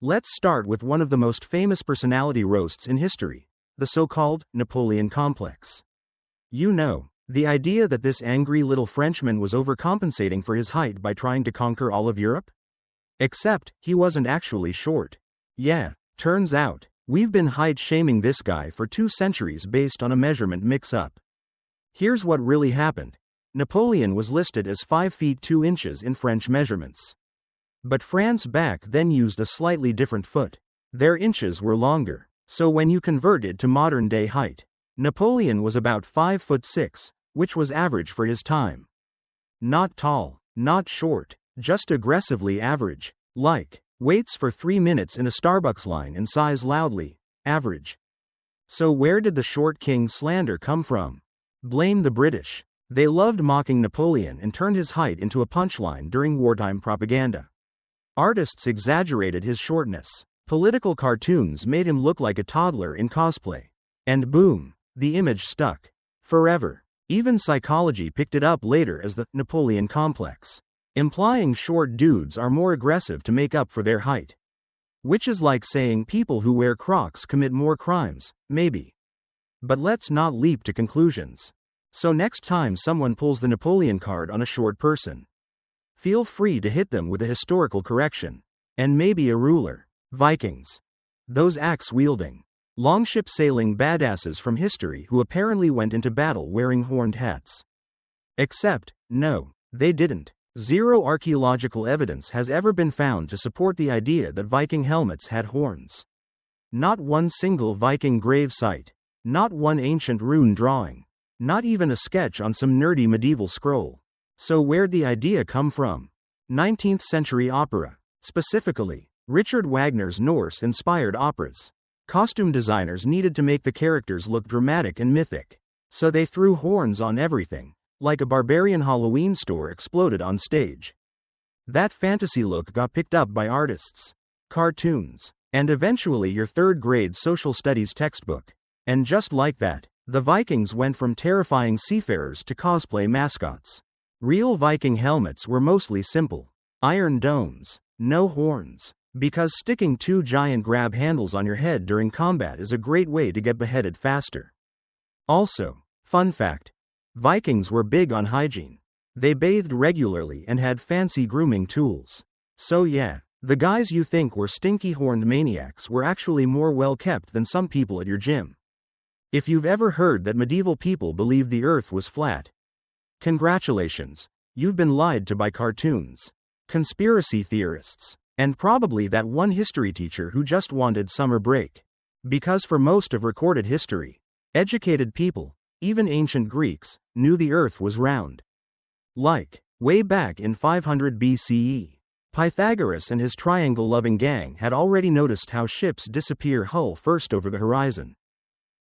Let's start with one of the most famous personality roasts in history, the so-called Napoleon complex. You know, the idea that this angry little Frenchman was overcompensating for his height by trying to conquer all of Europe? Except, he wasn't actually short. Yeah, turns out, we've been height-shaming this guy for 2 centuries based on a measurement mix-up. Here's what really happened. Napoleon was listed as 5 feet 2 inches in French measurements. But France back then used a slightly different foot. Their inches were longer, so when you converted to modern-day height, Napoleon was about 5 foot 6, which was average for his time. Not tall, not short, just aggressively average, like, waits for 3 minutes in a Starbucks line and sighs loudly, average. So where did the short king slander come from? Blame the British. They loved mocking Napoleon and turned his height into a punchline during wartime propaganda. Artists exaggerated his shortness. Political cartoons made him look like a toddler in cosplay. And boom, the image stuck. Forever. Even psychology picked it up later as the Napoleon complex, implying short dudes are more aggressive to make up for their height. Which is like saying people who wear Crocs commit more crimes, maybe. But let's not leap to conclusions. So next time someone pulls the Napoleon card on a short person, feel free to hit them with a historical correction. And maybe a ruler. Vikings. Those axe-wielding, longship-sailing badasses from history who apparently went into battle wearing horned hats. Except, no, they didn't. Zero archaeological evidence has ever been found to support the idea that Viking helmets had horns. Not one single Viking grave site. Not one ancient rune drawing. Not even a sketch on some nerdy medieval scroll. So where'd the idea come from? 19th century opera. Specifically, Richard Wagner's Norse-inspired operas. Costume designers needed to make the characters look dramatic and mythic. So they threw horns on everything, like a barbarian Halloween store exploded on stage. That fantasy look got picked up by artists, cartoons, and eventually your 3rd grade social studies textbook. And just like that, the Vikings went from terrifying seafarers to cosplay mascots. Real Viking helmets were mostly simple. Iron domes, no horns. Because sticking 2 giant grab handles on your head during combat is a great way to get beheaded faster. Also, fun fact, Vikings were big on hygiene. They bathed regularly and had fancy grooming tools. So yeah, the guys you think were stinky horned maniacs were actually more well kept than some people at your gym. If you've ever heard that medieval people believed the earth was flat, congratulations, you've been lied to by cartoons, conspiracy theorists, and probably that one history teacher who just wanted summer break. Because for most of recorded history, educated people, even ancient Greeks, knew the earth was round. Like, way back in 500 BCE, Pythagoras and his triangle-loving gang had already noticed how ships disappear hull first over the horizon.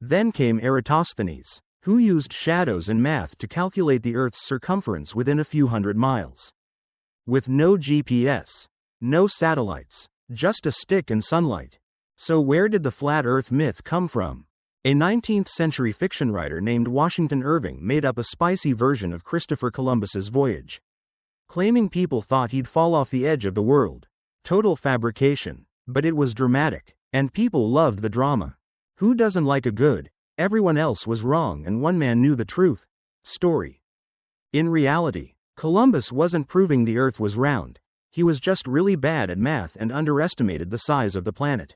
Then came Eratosthenes, who used shadows and math to calculate the Earth's circumference within a few hundred miles. With no GPS, no satellites, just a stick and sunlight. So where did the flat Earth myth come from? A 19th century fiction writer named Washington Irving made up a spicy version of Christopher Columbus's voyage, claiming people thought he'd fall off the edge of the world. Total fabrication, but it was dramatic, and people loved the drama. Who doesn't like a good, everyone else was wrong and one man knew the truth story? In reality, Columbus wasn't proving the Earth was round. He was just really bad at math and underestimated the size of the planet.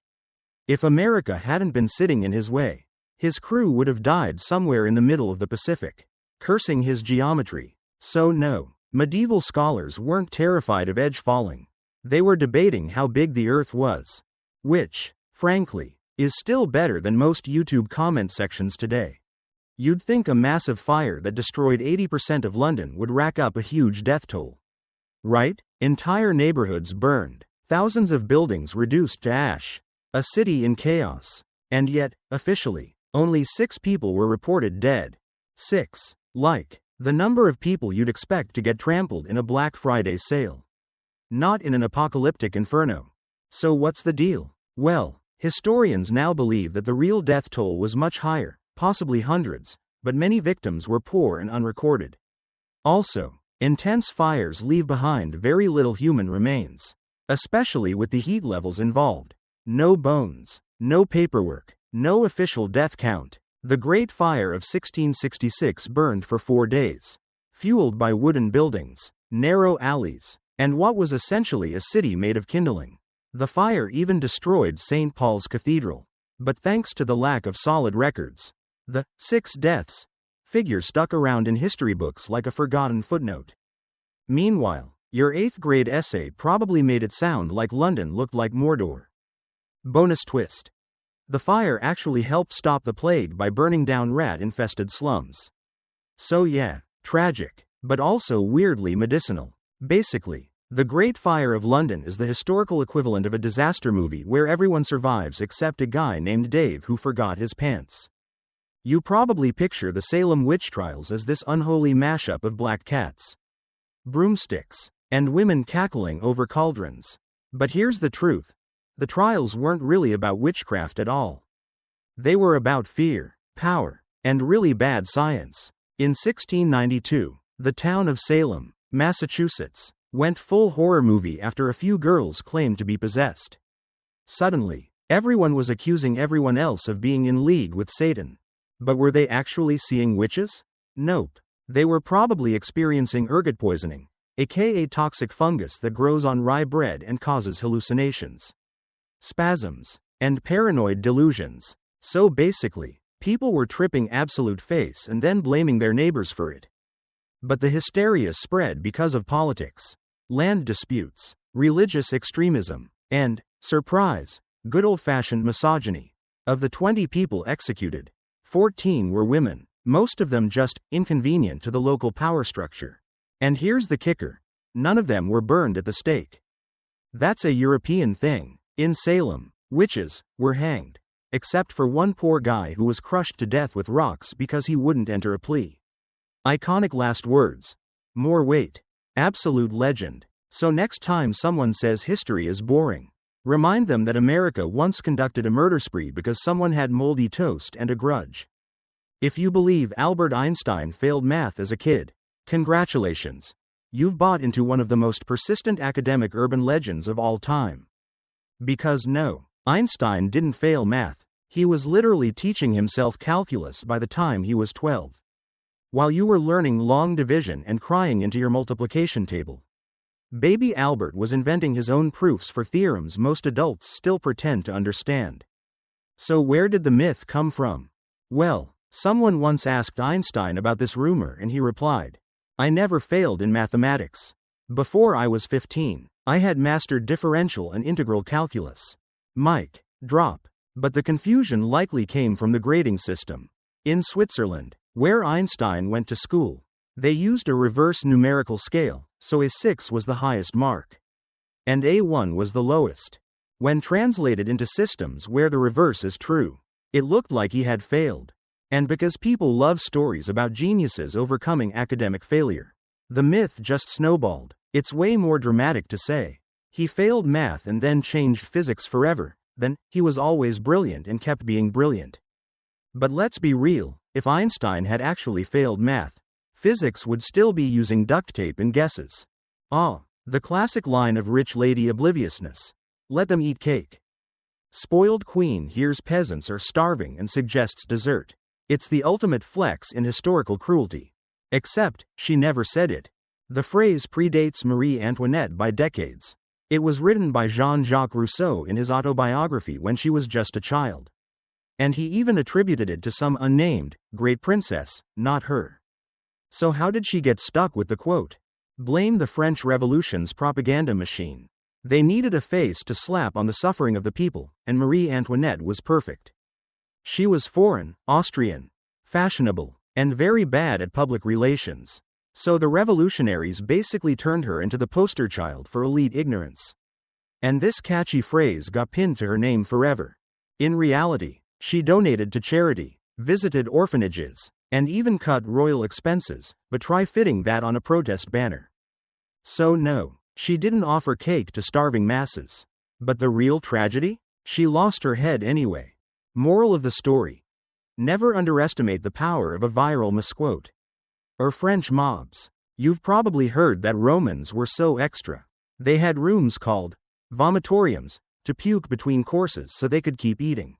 If America hadn't been sitting in his way, his crew would have died somewhere in the middle of the Pacific, cursing his geometry. So no, medieval scholars weren't terrified of edge falling. They were debating how big the Earth was. Which, frankly, is still better than most YouTube comment sections today. You'd think a massive fire that destroyed 80% of London would rack up a huge death toll. Right? Entire neighborhoods burned, thousands of buildings reduced to ash, a city in chaos. And yet, officially, only 6 people were reported dead. 6. Like, the number of people you'd expect to get trampled in a Black Friday sale. Not in an apocalyptic inferno. So what's the deal? Well, historians now believe that the real death toll was much higher, possibly hundreds, but many victims were poor and unrecorded. Also, intense fires leave behind very little human remains. especially with the heat levels involved. No bones, no paperwork, no official death count. The Great Fire of 1666 burned for 4 days, fueled by wooden buildings, narrow alleys, and what was essentially a city made of kindling. The fire even destroyed St. Paul's Cathedral. But thanks to the lack of solid records, the 6 deaths figure stuck around in history books like a forgotten footnote. Meanwhile, your 8th grade essay probably made it sound like London looked like Mordor. Bonus twist. The fire actually helped stop the plague by burning down rat-infested slums. So yeah, tragic, but also weirdly medicinal. Basically, the Great Fire of London is the historical equivalent of a disaster movie where everyone survives except a guy named Dave who forgot his pants. You probably picture the Salem witch trials as this unholy mashup of black cats, broomsticks, and women cackling over cauldrons. But here's the truth. The trials weren't really about witchcraft at all. They were about fear, power, and really bad science. In 1692, the town of Salem, Massachusetts, went full horror movie after a few girls claimed to be possessed. Suddenly, everyone was accusing everyone else of being in league with Satan. But were they actually seeing witches? Nope. They were probably experiencing ergot poisoning, aka toxic fungus that grows on rye bread and causes hallucinations, spasms, and paranoid delusions. So basically, people were tripping absolute face and then blaming their neighbors for it. But the hysteria spread because of politics, land disputes, religious extremism, and, surprise, good old-fashioned misogyny. Of the 20 people executed, 14 were women, most of them just inconvenient to the local power structure. And here's the kicker. None of them were burned at the stake. That's a European thing. In Salem, witches were hanged, except for one poor guy who was crushed to death with rocks because he wouldn't enter a plea. Iconic last words. More weight. Absolute legend. So next time someone says history is boring, remind them that America once conducted a murder spree because someone had moldy toast and a grudge. If you believe Albert Einstein failed math as a kid, congratulations. You've bought into one of the most persistent academic urban legends of all time. Because no, Einstein didn't fail math. He was literally teaching himself calculus by the time he was 12. While you were learning long division and crying into your multiplication table. Baby Albert was inventing his own proofs for theorems most adults still pretend to understand. So where did the myth come from? Well, someone once asked Einstein about this rumor and he replied, "I never failed in mathematics. Before I was 15, I had mastered differential and integral calculus." Mic drop. But the confusion likely came from the grading system. In Switzerland, where Einstein went to school, they used a reverse numerical scale, so a 6 was the highest mark, and a 1 was the lowest. When translated into systems where the reverse is true, it looked like he had failed. And because people love stories about geniuses overcoming academic failure, the myth just snowballed. It's way more dramatic to say, he failed math and then changed physics forever, than, he was always brilliant and kept being brilliant. But let's be real, if Einstein had actually failed math, physics would still be using duct tape and guesses. The classic line of rich lady obliviousness. Let them eat cake. Spoiled queen hears peasants are starving and suggests dessert. It's the ultimate flex in historical cruelty. Except, she never said it. The phrase predates Marie Antoinette by decades. It was written by Jean-Jacques Rousseau in his autobiography when she was just a child. And he even attributed it to some unnamed, great princess, not her. So how did she get stuck with the quote? Blame the French Revolution's propaganda machine. They needed a face to slap on the suffering of the people, and Marie Antoinette was perfect. She was foreign, Austrian, fashionable, and very bad at public relations. So the revolutionaries basically turned her into the poster child for elite ignorance. And this catchy phrase got pinned to her name forever. In reality, she donated to charity, visited orphanages, and even cut royal expenses, but try fitting that on a protest banner. So no, she didn't offer cake to starving masses. But the real tragedy? She lost her head anyway. Moral of the story. Never underestimate the power of a viral misquote. Or French mobs. You've probably heard that Romans were so extra. They had rooms called vomitoriums, to puke between courses so they could keep eating.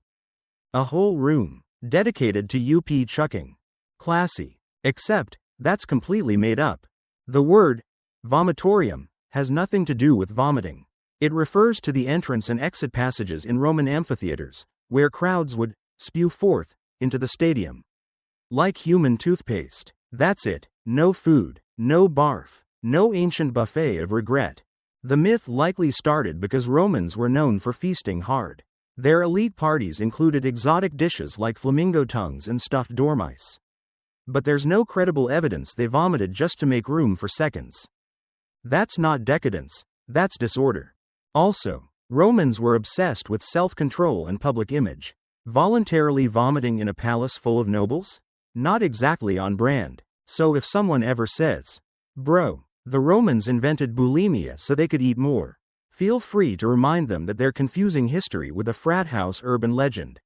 A whole room dedicated to chucking. Classy. Except, that's completely made up. The word vomitorium has nothing to do with vomiting. It refers to the entrance and exit passages in Roman amphitheaters, where crowds would spew forth into the stadium. Like human toothpaste. That's it. No food, no barf, no ancient buffet of regret. The myth likely started because Romans were known for feasting hard. Their elite parties included exotic dishes like flamingo tongues and stuffed dormice. But there's no credible evidence they vomited just to make room for seconds. That's not decadence, that's disorder. Also, Romans were obsessed with self-control and public image. Voluntarily vomiting in a palace full of nobles? Not exactly on brand. So if someone ever says, "Bro, the Romans invented bulimia so they could eat more," feel free to remind them that they're confusing history with a frat house urban legend.